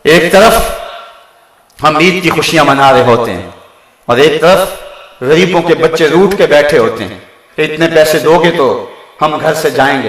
ایک طرف ہم عید کی خوشیاں منا رہے ہوتے ہیں اور ایک طرف غریبوں کے بچے روٹھ کے بیٹھے ہوتے ہیں کہ اتنے پیسے دو گے تو ہم گھر سے جائیں گے۔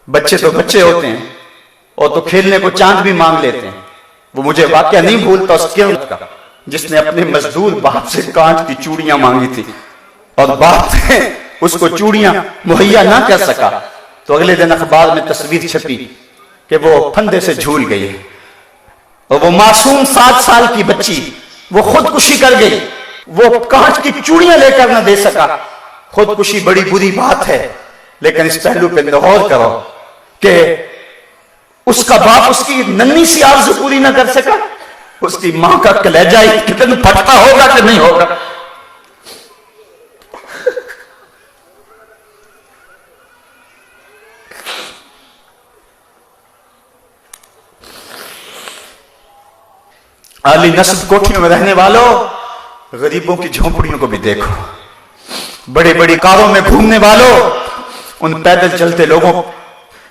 بچے تو بچے ہوتے ہیں اور تو کھیلنے کو چاند بھی مانگ لیتے ہیں۔ وہ مجھے واقعہ نہیں بھولتا اس قیمت کا جس نے اپنے مزدور باپ سے کانچ کی چوڑیاں مانگی تھی اور باپ نے اس کو چوڑیاں مہیا نہ کر سکا تو اگلے دن اخبار میں تصویر چھپی کہ وہ پھندے سے جھول گئی ہے اور وہ معصوم 7 سال کی بچی وہ خودکشی کر گئی۔ وہ کانچ کی چوڑیاں لے کر نہ دے سکا۔ خودکشی بڑی بری بات ہے، لیکن اس پہلو پہ غور کرو کہ اس کا باپ اس کی ننھی سی آرزو پوری نہ کر سکا۔ اس کی ماں کا کلیجہ کتنا پھٹتا ہوگا کہ نہیں ہوگا۔ اعلی نسب کوٹھیوں میں رہنے والوں، غریبوں کی جھونپڑیوں کو بھی دیکھو۔ بڑی بڑی کاروں میں گھومنے والوں، ان پیدل چلتے لوگوں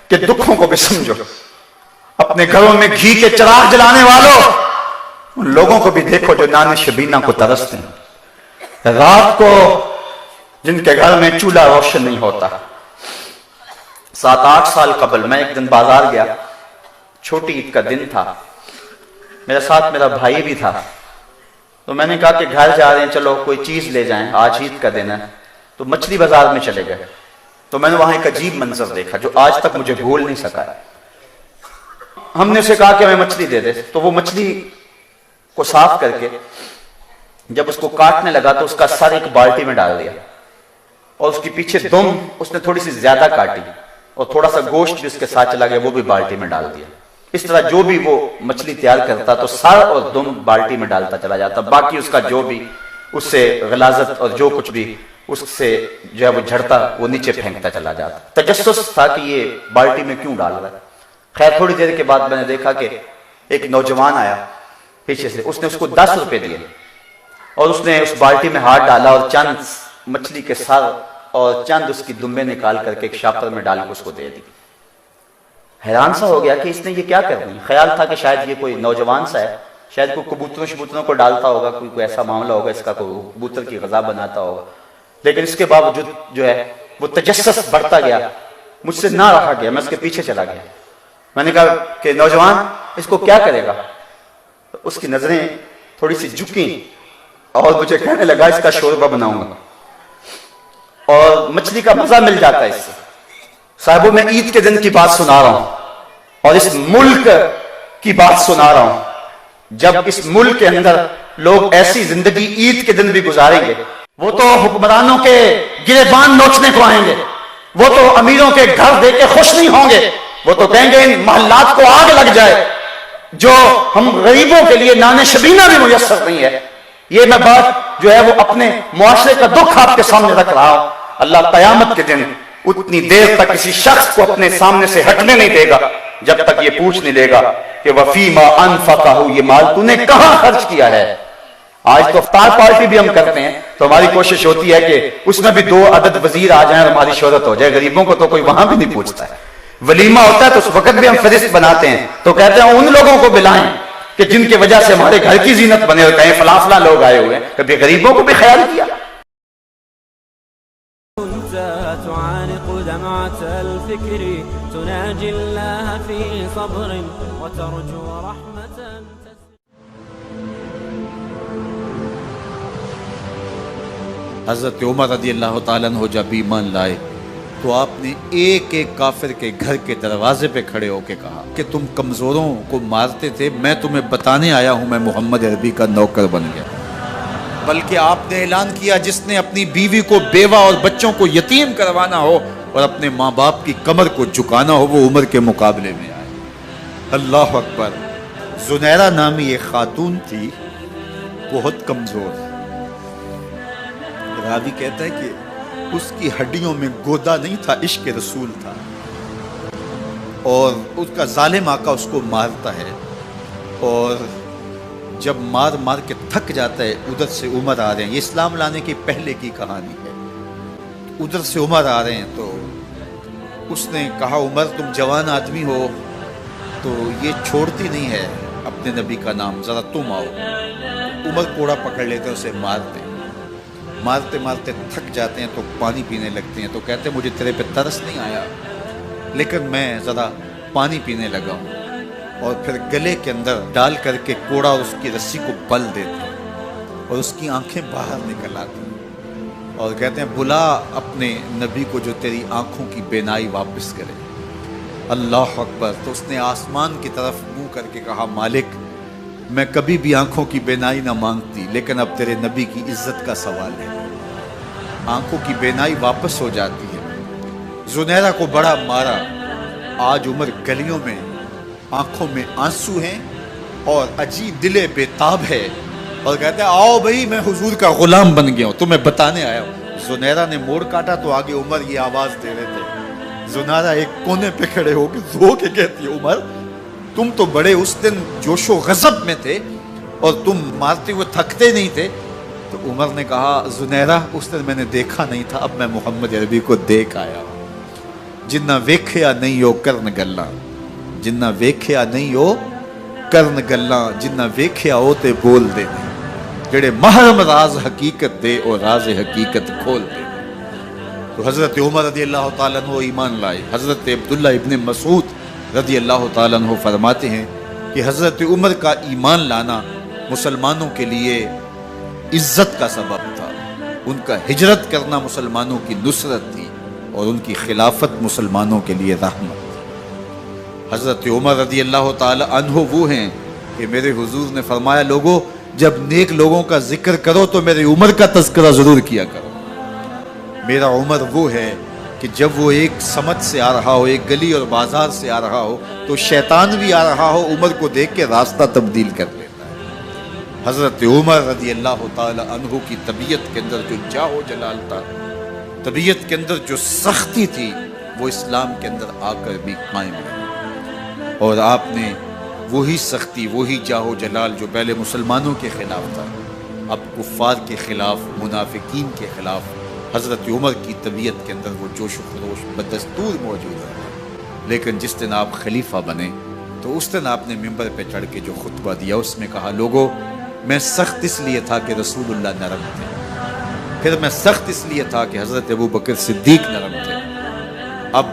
کے دکھوں کو بھی سمجھو۔ اپنے گھروں میں گھی کے چراغ جلانے والوں، ان لوگوں کو بھی دیکھو جو نان شبینہ کو ترستے ہیں۔ رات کو جن کے گھر میں چولہا روشن نہیں ہوتا۔ 7-8 سال قبل میں ایک دن بازار گیا، چھوٹی عید کا دن تھا، میرے ساتھ میرا بھائی بھی تھا، تو میں نے کہا کہ گھر جا رہے ہیں چلو کوئی چیز لے جائیں، آج عید کا دن ہے، تو مچھلی بازار میں چلے گئے۔ تو میں نے وہاں ایک عجیب منظر دیکھا جو آج تک مجھے بھول نہیں سکا۔ ہم نے اسے کہا کہ ہمیں مچھلی دے دے، تو وہ مچھلی کو صاف کر کے جب اس کو کاٹنے لگا تو اس کا سر ایک بالٹی میں ڈال دیا اور اس کی پیچھے دم اس نے تھوڑی سی زیادہ کاٹی اور تھوڑا سا گوشت بھی اس کے ساتھ چلا گیا، وہ بھی بالٹی میں ڈال دیا۔ اس طرح جو بھی وہ مچھلی تیار کرتا تو سر اور دم بالٹی میں ڈالتا چلا جاتا، باقی اس کا جو بھی اس سے غلاظت اور جو کچھ بھی اس سے جو ہے وہ جھڑتا وہ نیچے پھینکتا چلا جاتا۔ تجسس تھا کہ یہ بالٹی میں کیوں ڈال رہا ہے۔ خیر تھوڑی دیر کے بعد میں نے دیکھا کہ ایک نوجوان آیا پیچھے سے، اس نے اس کو 10 روپے دیے اور اس نے اس بالٹی میں ہاتھ ڈالا اور چند مچھلی کے سر اور چند اس کی دمبے نکال کر کے ایک شاپر میں ڈال کے اس کو دے دی۔ حیران سا ہو گیا کہ اس نے یہ کیا کر دی۔ خیال تھا کہ شاید یہ کوئی نوجوان سا ہے، شاید کوئی کبوتروں کو ڈالتا ہوگا، کوئی ایسا معاملہ ہوگا، اس کا کوئی کبوتر کی غذا بناتا ہوگا، لیکن اس کے باوجود جو ہے وہ تجسس بڑھتا گیا، مجھ سے نہ رہا گیا، میں اس کے پیچھے چلا گیا۔ میں نے کہا کہ نوجوان اس کو کیا کرے گا؟ اس کی نظریں تھوڑی سی جھکیں اور مجھے کہنے لگا اس کا شوربہ بناؤں گا اور مچھلی کا مزہ مل جاتا ہے اس سے۔ صاحبوں میں عید کے دن کی بات سنا رہا ہوں اور اس ملک کی بات سنا رہا ہوں۔ جب اس ملک کے اندر لوگ ایسی زندگی عید کے دن بھی گزاریں گے، وہ تو حکمرانوں کے گریبان نوچنے کو آئیں گے، وہ تو امیروں کے گھر دیکھ کے خوش نہیں ہوں گے، وہ تو کہیں گے ان محلات کو آگ لگ جائے جو ہم غریبوں کے لیے نان شبینہ بھی میسر نہیں ہے۔ یہ میں بات جو ہے وہ اپنے معاشرے کا دکھ آپ کے سامنے رکھ رہا ہوں۔ اللہ قیامت کے دن اتنی دیر تک کسی شخص کو اپنے سامنے سے ہٹنے نہیں دے گا جب تک یہ پوچھ نہیں لے گا کہ وَفِيمَا أَنفَقَهُ، یہ مال تو نے کہاں خرچ کیا ہے۔ آج تو افطار پارٹی بھی ہم کرتے ہیں تو ہماری کوشش ہوتی ہے کہ اس میں بھی 2 عدد وزیر آ جائیں اور ہماری شہرت ہو جائے۔ غریبوں کو تو کوئی وہاں بھی نہیں پوچھتا ہے۔ ولیمہ ہوتا ہے تو اس وقت بھی ہم فہرست بناتے ہیں تو کہتے ہیں ان لوگوں کو بلائیں کہ جن کی وجہ سے ہمارے گھر کی زینت بنے اور کہیں فلاں فلاں لوگ آئے ہوئے ہیں، کبھی غریبوں کو بھی خیال کیا۔ تعانق دمعة الفكر تناجي الله في صبر وترجو رحمة۔ حضرت عمر رضی اللہ تعالیٰ عنہ جب ایمان لائے تو آپ نے ایک ایک کافر کے گھر کے دروازے پہ کھڑے ہو کے کہا کہ تم کمزوروں کو مارتے تھے، میں تمہیں بتانے آیا ہوں میں محمد عربی کا نوکر بن گیا۔ بلکہ آپ نے اعلان کیا جس نے اپنی بیوی کو بیوہ اور بچوں کو یتیم کروانا ہو اور اپنے ماں باپ کی کمر کو جھکانا ہو وہ عمر کے مقابلے میں آئے۔ اللہ اکبر۔ زنیرہ نامی ایک خاتون تھی، بہت کمزور، راوی کہتا ہے کہ اس کی ہڈیوں میں گودا نہیں تھا، عشق رسول تھا، اور اس کا ظالم آقا اس کو مارتا ہے اور جب مار مار کے تھک جاتا ہے ادھر سے عمر آ رہے ہیں، یہ اسلام لانے کی پہلے کی کہانی ہے، ادھر سے عمر آ رہے ہیں تو اس نے کہا عمر تم جوان آدمی ہو تو یہ چھوڑتی نہیں ہے اپنے نبی کا نام، ذرا تم آؤ۔ عمر کوڑا پکڑ لیتے، اسے مارتے مارتے تھک جاتے ہیں تو پانی پینے لگتے ہیں، تو کہتے ہیں مجھے تیرے پہ ترس نہیں آیا، لیکن میں ذرا پانی پینے لگا ہوں، اور پھر گلے کے اندر ڈال کر کے کوڑا اور اس کی رسی کو بل دیتے ہیں اور اس کی آنکھیں باہر نکل آتی ہیں، اور کہتے ہیں بلا اپنے نبی کو جو تیری آنکھوں کی بینائی واپس کرے۔ اللہ اکبر۔ تو اس نے آسمان کی طرف منہ کر کے کہا مالک میں کبھی بھی آنکھوں کی بینائی نہ مانگتی، لیکن اب تیرے نبی کی عزت کا سوال ہے۔ آنکھوں کی بینائی واپس ہو جاتی ہے۔ زنیرہ کو بڑا مارا، آج عمر گلیوں میں آنکھوں میں آنسو ہیں اور عجیب دل بے تاب ہے، اور کہتے ہیں آؤ بھئی میں حضور کا غلام بن گیا ہوں، تمہیں بتانے آیا ہوں۔ زنیرہ نے موڑ کاٹا تو آگے عمر یہ آواز دے رہے تھے۔ زنیرہ ایک کونے پہ کھڑے ہو کے رو کے کہتی ہے عمر تم تو بڑے اس دن جوش و غضب میں تھے اور تم مارتے ہوئے تھکتے نہیں تھے۔ تو عمر نے کہا زنیرہ اس دن میں نے دیکھا نہیں تھا، اب میں محمد عربی کو دیکھ آیا ہوں۔ جنہ ویکھیا نہیں ہو کرن گلاں، جنہ ویکھیا نہیں ہو کرن گلاں، جنہ ویکھیا ہو تے بول دے، جڑے محرم راز حقیقت دے اور راز حقیقت کھول دے۔ تو حضرت عمر رضی اللہ تعالیٰ عنہ ایمان لائے۔ حضرت عبداللہ ابن مسعود رضی اللہ تعالیٰ عنہ فرماتے ہیں کہ حضرت عمر کا ایمان لانا مسلمانوں کے لیے عزت کا سبب تھا، ان کا ہجرت کرنا مسلمانوں کی نصرت تھی، اور ان کی خلافت مسلمانوں کے لیے رحمت تھی۔ حضرت عمر رضی اللہ تعالیٰ عنہ وہ ہیں کہ میرے حضور نے فرمایا لوگوں جب نیک لوگوں کا ذکر کرو تو میرے عمر کا تذکرہ ضرور کیا کرو۔ میرا عمر وہ ہے کہ جب وہ ایک سمت سے آ رہا ہو، ایک گلی اور بازار سے آ رہا ہو، تو شیطان بھی آ رہا ہو عمر کو دیکھ کے راستہ تبدیل کر لیتا ہے۔ حضرت عمر رضی اللہ تعالی عنہ کی طبیعت کے اندر جو جاہ و جلال تھا، طبیعت کے اندر جو سختی تھی، وہ اسلام کے اندر آ کر بھی قائم رہی، اور آپ نے وہی سختی، وہی جاہ و جلال جو پہلے مسلمانوں کے خلاف تھا، اب کفار کے خلاف، منافقین کے خلاف حضرت عمر کی طبیعت کے اندر وہ جوش و خروش بدستور موجود ہے۔ لیکن جس دن آپ خلیفہ بنے تو اس دن آپ نے ممبر پہ چڑھ کے جو خطبہ دیا اس میں کہا لوگوں میں سخت اس لیے تھا کہ رسول اللہ نرم تھے، پھر میں سخت اس لیے تھا کہ حضرت ابو بکر صدیق نرم تھے، اب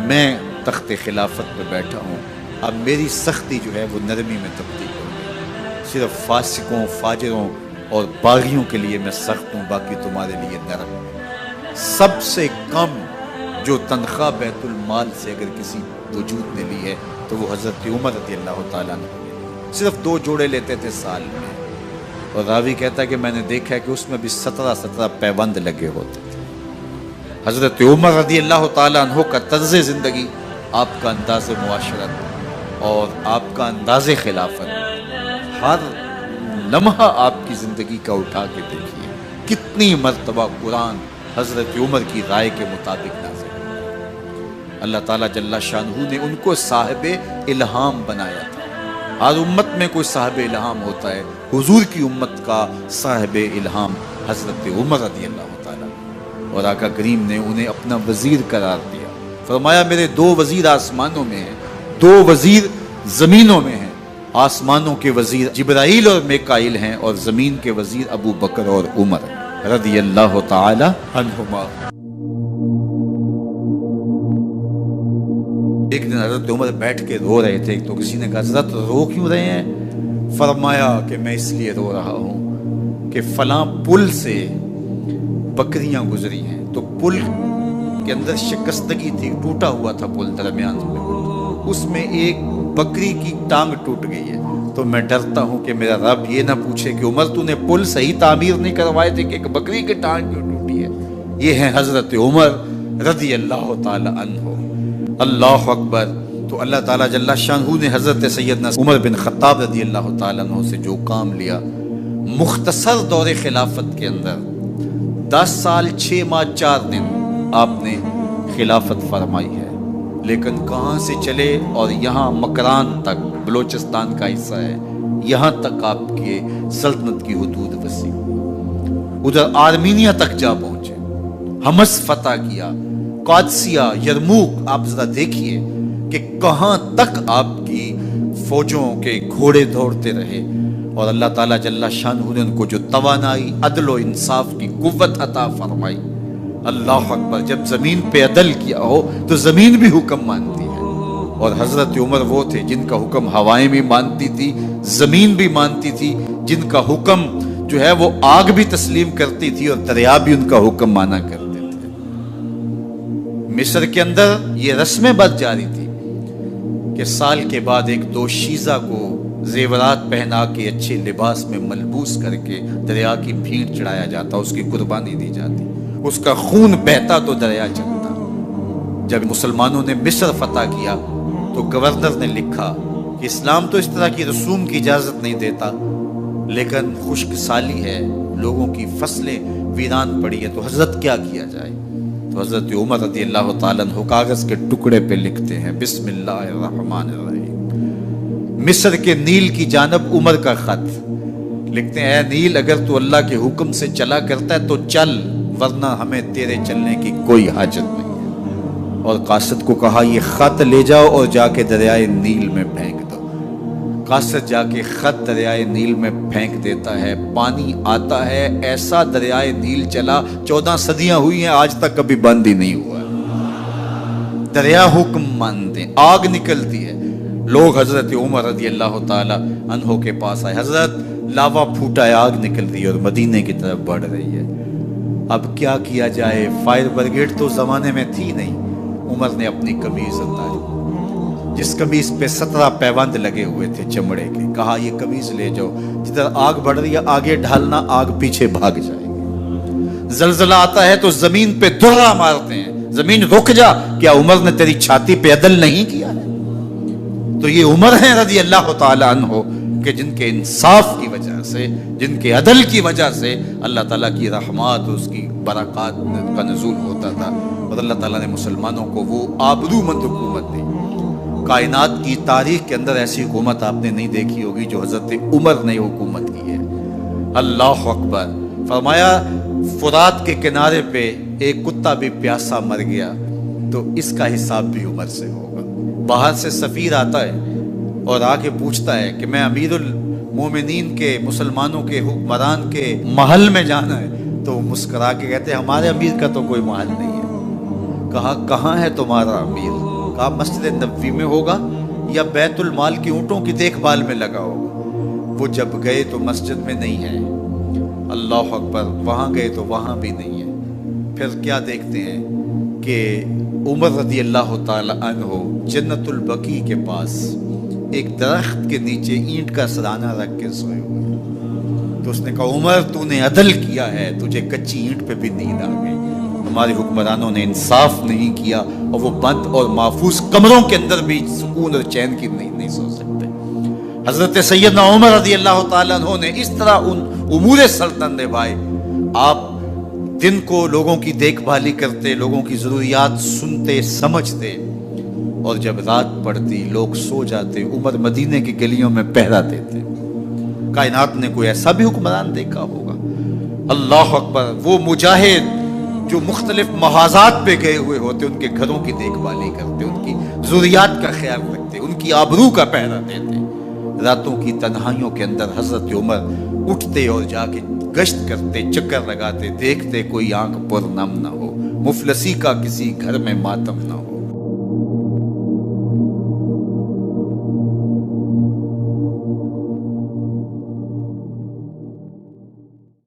میں تخت خلافت پہ بیٹھا ہوں، اب میری سختی جو ہے وہ نرمی میں تبدیل ہو گئی، صرف فاسقوں، فاجروں اور باغیوں کے لیے میں سخت ہوں، باقی تمہارے لیے نرم ہوں۔ سب سے کم جو تنخواہ بیت المال سے اگر کسی وجود نے لی ہے تو وہ حضرت عمر رضی اللہ تعالیٰ عنہ، صرف 2 جوڑے لیتے تھے سال میں، اور راوی کہتا ہے کہ میں نے دیکھا ہے کہ اس میں بھی 17 پیوند لگے ہوتے تھے۔ حضرت عمر رضی اللہ تعالیٰ عنہ کا طرز زندگی، آپ کا انداز معاشرت اور آپ کا انداز خلافت، ہر لمحہ آپ کی زندگی کا اٹھا کے دیکھیے کتنی مرتبہ قرآن حضرت عمر کی رائے کے مطابق نازل ہوا۔ اللہ تعالیٰ جل شانہ نے ان کو صاحب الہام بنایا تھا۔ ہر امت میں کوئی صاحب الہام ہوتا ہے، حضور کی امت کا صاحب الہام حضرت عمر رضی اللہ تعالیٰ، اور آقا کریم نے انہیں اپنا وزیر قرار دیا، فرمایا میرے 2 وزیر آسمانوں میں ہیں، 2 وزیر زمینوں میں ہیں، آسمانوں کے وزیر جبرائیل اور میکائیل ہیں، اور زمین کے وزیر ابو بکر اور عمر رضی اللہ تعالی عنہما۔ ایک دن حضرت عمر بیٹھ کے رو رہے تھے، تو کسی نے کہا حضرت رو کیوں رہے ہیں؟ فرمایا کہ میں اس لیے رو رہا ہوں کہ فلاں پل سے بکریاں گزری ہیں، تو پل کے اندر شکستگی تھی، ٹوٹا ہوا تھا پل درمیان میں، اس میں ایک بکری کی ٹانگ ٹوٹ گئی ہے، تو میں ڈرتا ہوں کہ میرا رب یہ نہ پوچھے کہ عمر تو نے پل صحیح تعمیر نہیں کروائے تھے کہ ایک بکری کی ٹانگ کیوں ٹوٹی ہے۔ یہ ہیں حضرت عمر رضی اللہ تعالی عنہ۔ اللہ اکبر۔ تو اللہ تعالیٰ جل شانہ نے حضرت سیدنا عمر بن خطاب رضی اللہ تعالیٰ عنہ سے جو کام لیا، مختصر دور خلافت کے اندر 10 سال 6 ماہ 4 دن آپ نے خلافت فرمائی ہے، لیکن کہاں سے چلے اور یہاں مکران تک، بلوچستان کا حصہ ہے، یہاں تک آپ کے سلطنت کی حدود وسیع، ادھر آرمینیا تک جا پہنچے، حمص فتح کیا، قادسیہ، یرموک، آپ ذرا دیکھیے کہ کہاں تک آپ کی فوجوں کے گھوڑے دوڑتے رہے، اور اللہ تعالیٰ جل شانہ نے ان کو جو توانائی، عدل و انصاف کی قوت عطا فرمائی۔ اللہ اکبر، جب زمین پہ عدل کیا ہو تو زمین بھی حکم مانتی ہے، اور حضرت عمر وہ تھے جن کا حکم ہوائیں بھی مانتی تھی، زمین بھی مانتی تھی، جن کا حکم جو ہے وہ آگ بھی تسلیم کرتی تھی اور دریا بھی ان کا حکم مانا کرتے تھے۔ مصر کے اندر یہ رسم بد جاری تھی کہ سال کے بعد ایک دوشیزہ کو زیورات پہنا کے اچھے لباس میں ملبوس کر کے دریا کی بھیڑ چڑھایا جاتا، اس کی قربانی دی جاتی، اس کا خون بہتا تو دریا چلتا۔ جب مسلمانوں نے مصر فتح کیا تو گورنر نے لکھا کہ اسلام تو اس طرح کی رسوم کی اجازت نہیں دیتا، لیکن خشک سالی ہے، لوگوں کی فصلیں ویران پڑی ہے، تو حضرت کیا کیا جائے؟ تو حضرت عمر رضی اللہ تعالیٰ عنہ کاغذ کے ٹکڑے پہ لکھتے ہیں بسم اللہ الرحمن الرحیم، مصر کے نیل کی جانب عمر کا خط لکھتے ہیں، اے نیل اگر تو اللہ کے حکم سے چلا کرتا ہے تو چل، ورنہ ہمیں تیرے چلنے کی کوئی حاجت نہیں ہے۔ اور قاصد کو کہا یہ خط لے جاؤ اور جا کے دریائے نیل میں پھینک دو۔ قاصد جا کے خط دریائے نیل میں پھینک دیتا ہے، پانی آتا ہے، ایسا دریائے نیل چلا 14 صدیاں ہوئی ہیں آج تک کبھی بند ہی نہیں ہوا۔ دریا حکم مانتے، آگ نکلتی ہے، لوگ حضرت عمر رضی اللہ تعالی عنہ کے پاس آئے، حضرت لاوا پھوٹا ہے، آگ نکل رہی ہے اور مدینے کی طرف بڑھ رہی ہے، اب کیا کیا جائے؟ فائر بریگیڈ تو زمانے میں تھی نہیں۔ عمر نے اپنی قمیض اتاری، جس قمیض پہ 17 پیوند لگے ہوئے تھے چمڑے کے، کہا یہ قمیض لے جاؤ، جدھر آگ بڑھ رہی ہے آگے ڈھالنا، آگ پیچھے بھاگ جائے گی۔ زلزلہ آتا ہے تو زمین پہ دھرا مارتے ہیں، زمین رک جا، کیا عمر نے تیری چھاتی پہ عدل نہیں کیا ہے؟ تو یہ عمر ہیں رضی اللہ تعالی عنہ کہ جن کے انصاف کی وجہ سے، جن کے عدل کی وجہ سے اللہ تعالیٰ کی رحمات، اس کی برکات کا نزول ہوتا تھا، اور اللہ تعالیٰ نے مسلمانوں کو وہ آبرومند حکومت دی۔ کائنات کی تاریخ کے اندر ایسی حکومت آپ نے نہیں دیکھی ہوگی جو حضرت عمر نے حکومت کی ہے۔ اللہ اکبر، فرمایا فرات کے کنارے پہ ایک کتا بھی پیاسا مر گیا تو اس کا حساب بھی عمر سے ہوگا۔ باہر سے سفیر آتا ہے اور آ کے پوچھتا ہے کہ میں امیر المومنین کے، مسلمانوں کے حکمران کے محل میں جانا ہے، تو مسکرا کے کہتے ہیں ہمارے امیر کا تو کوئی محل نہیں ہے۔ کہا کہاں ہے تمہارا امیر؟ کہا مسجد نبوی میں ہوگا یا بیت المال کی اونٹوں کی دیکھ بھال میں لگا ہوگا۔ وہ جب گئے تو مسجد میں نہیں ہے، اللہ اکبر، وہاں گئے تو وہاں بھی نہیں ہے۔ پھر کیا دیکھتے ہیں کہ عمر رضی اللہ تعالی عنہ جنت البقیع کے پاس ایک درخت کے نیچے اینٹ کا سرانہ رکھ کے سوئے ہوئے، تو اس نے کہا عمر تو نے عدل کیا ہے، تجھے کچی اینٹ پہ بھی نیند آ گئی، ہمارے حکمرانوں نے انصاف نہیں کیا، اور وہ بند اور محفوظ کمروں کے اندر بھی سکون اور چین کی نیند نہیں سو سکتے۔ حضرت سیدنا عمر رضی اللہ تعالیٰ عنہ نے اس طرح ان امور سلطنت نبھائے۔ آپ دن کو لوگوں کی دیکھ بھالی کرتے، لوگوں کی ضروریات سنتے سمجھتے، اور جب رات پڑتی لوگ سو جاتے، عمر مدینے کی گلیوں میں پہرا دیتے۔ کائنات نے کوئی ایسا بھی حکمران دیکھا ہوگا؟ اللہ اکبر، وہ مجاہد جو مختلف محاذات پہ گئے ہوئے ہوتے، ان کے گھروں کی دیکھ بھالی کرتے، ان کی ضروریات کا خیال رکھتے، ان کی آبرو کا پہرا دیتے۔ راتوں کی تنہائیوں کے اندر حضرت عمر اٹھتے اور جا کے گشت کرتے، چکر لگاتے، دیکھتے کوئی آنکھ پر نم نہ ہو، مفلسی کا کسی گھر میں ماتم نہ ہو۔